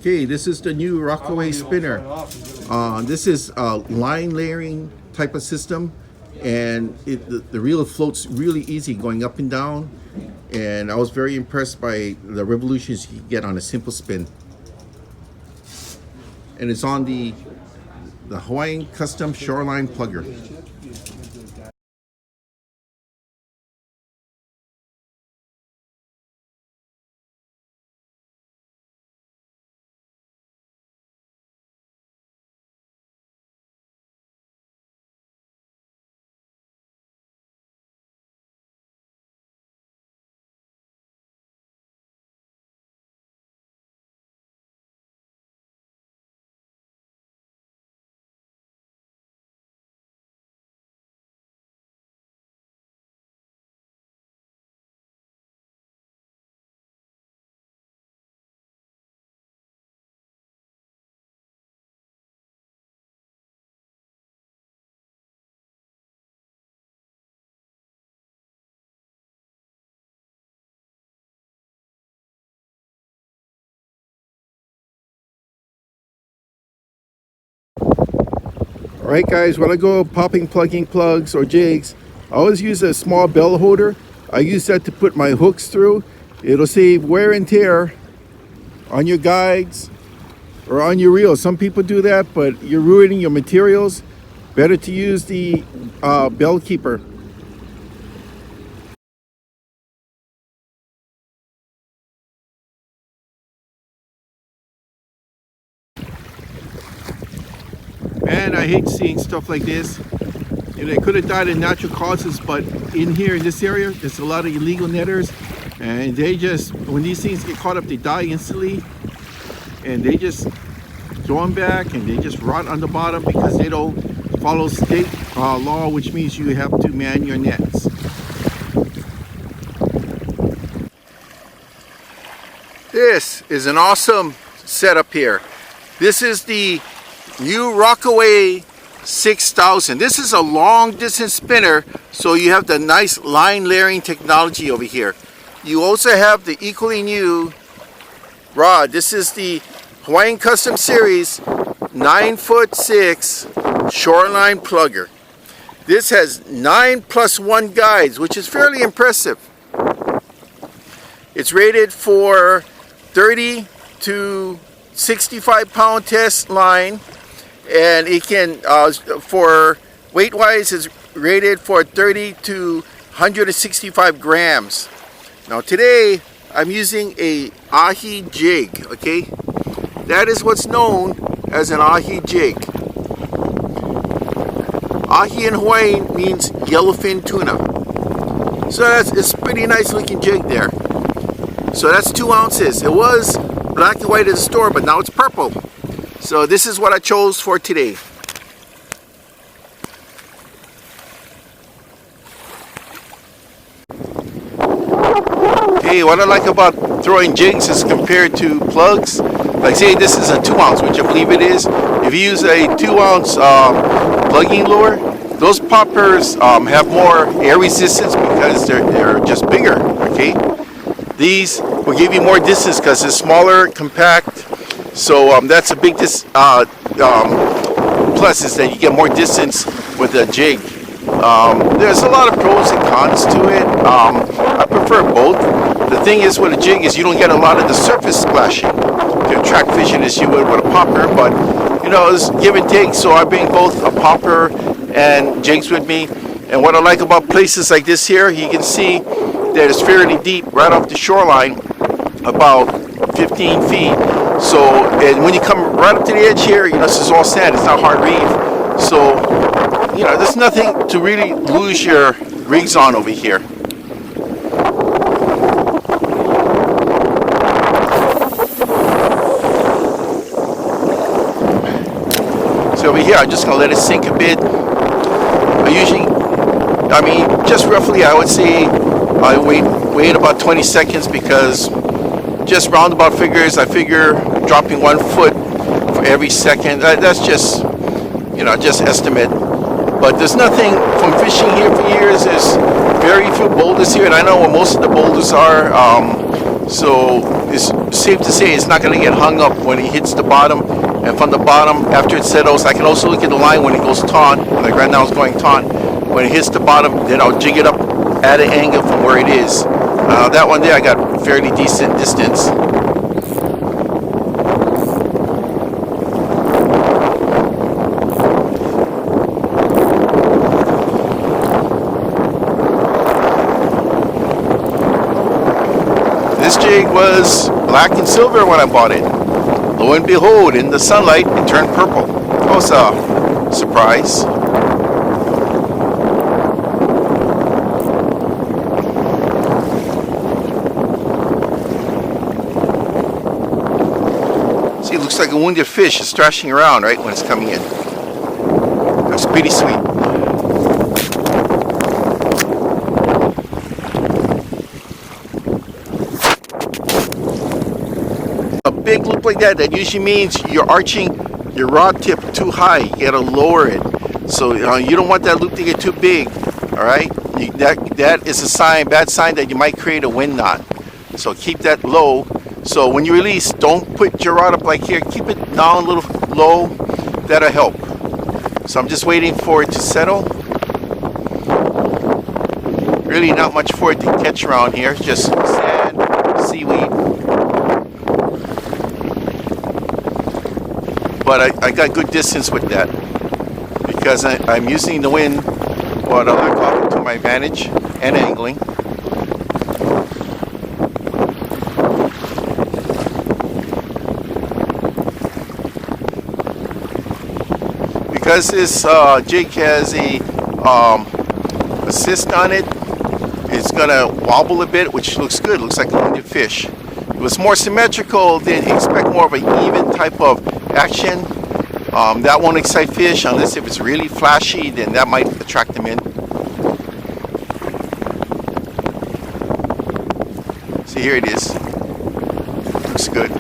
Okay, this is the new Rockaway spinner. This is a line layering type of system, and the reel floats really easy going up and down. And I was very impressed by the revolutions you get on a simple spin. And it's on the Hawaiian Custom Shoreline Plugger. Alright guys, when I go plugging plugs or jigs, I always use a small bell holder. I use that to put my hooks through. It'll save wear and tear on your guides or on your reel. Some people do that, but you're ruining your materials. Better to use the bell keeper. Man, I hate seeing stuff like this. You know, it could have died of natural causes, but in here, in this area, there's a lot of illegal netters, and they just, when these things get caught up, they die instantly, and they just throw them back, and they just rot on the bottom because they don't follow state law, which means you have to man your nets. This is an awesome setup here. This is the new Rockaway 6000. This is a long distance spinner, so you have the nice line layering technology over here. You also have the equally new rod. This is the Hawaiian Custom Series 9'6" Shoreline Plugger. This has 9+1 guides, which is fairly impressive. It's rated for 30 to 65 pound test line. And it can, for weight wise, is rated for 30 to 165 grams. Now today, I'm using a ahi jig, okay? That is what's known as an ahi jig. Ahi in Hawaii means yellowfin tuna. So it's pretty nice looking jig there. So that's 2 ounces. It was black and white at the store, but now it's purple. So this is what I chose for today. Hey, what I like about throwing jigs is compared to plugs. Like say this is a 2 ounce, which I believe it is. If you use a 2 ounce plugging lure, those poppers have more air resistance because they're just bigger, okay? These will give you more distance because it's smaller, compact. So that's a big plus is that you get more distance with a jig. There's a lot of pros and cons to it. I prefer both. The thing is with a jig is you don't get a lot of the surface splashing to attract fishing as you would with a popper, but you know, it's give and take. So I bring both a popper and jigs with me. And what I like about places like this here, you can see that it's fairly deep right off the shoreline, about 15 feet. So, and when you come right up to the edge here, you know, this is all sand, it's not hard reef. So, you know, there's nothing to really lose your rigs on over here. So over here, I'm just gonna let it sink a bit. Just roughly, I would say I wait about 20 seconds because just roundabout figures, I figure dropping 1 foot for every second. That's just, you know, just estimate. But there's nothing from fishing here for years. There's very few boulders here, and I know where most of the boulders are. So it's safe to say it's not going to get hung up when it hits the bottom. And from the bottom, after it settles, I can also look at the line when it goes taut. Like right now it's going taut. When it hits the bottom, then I'll jig it up at an angle from where it is. That one there, I got fairly decent distance. This jig was black and silver when I bought it. Lo and behold, in the sunlight, it turned purple. That was a surprise. See, it looks like a wounded fish is thrashing around right when it's coming in. That's pretty sweet. A big loop like that usually means you're arching your rod tip too high. You gotta lower it. So you don't want that loop to get too big. All right, that is a sign, bad sign that you might create a wind knot. So keep that low. So when you release, don't put your rod up like here. Keep it down a little low. That'll help. So I'm just waiting for it to settle. Really not much for it to catch around here. Just sand, seaweed. But I got good distance with that because I'm using the wind while I call it to my advantage and angling. Because this jig has a assist on it, it's gonna wobble a bit, which looks good. Looks like a wounded fish. If it was more symmetrical, then expect more of an even type of action. That won't excite fish unless if it's really flashy, then that might attract them in. See, here it is. Looks good.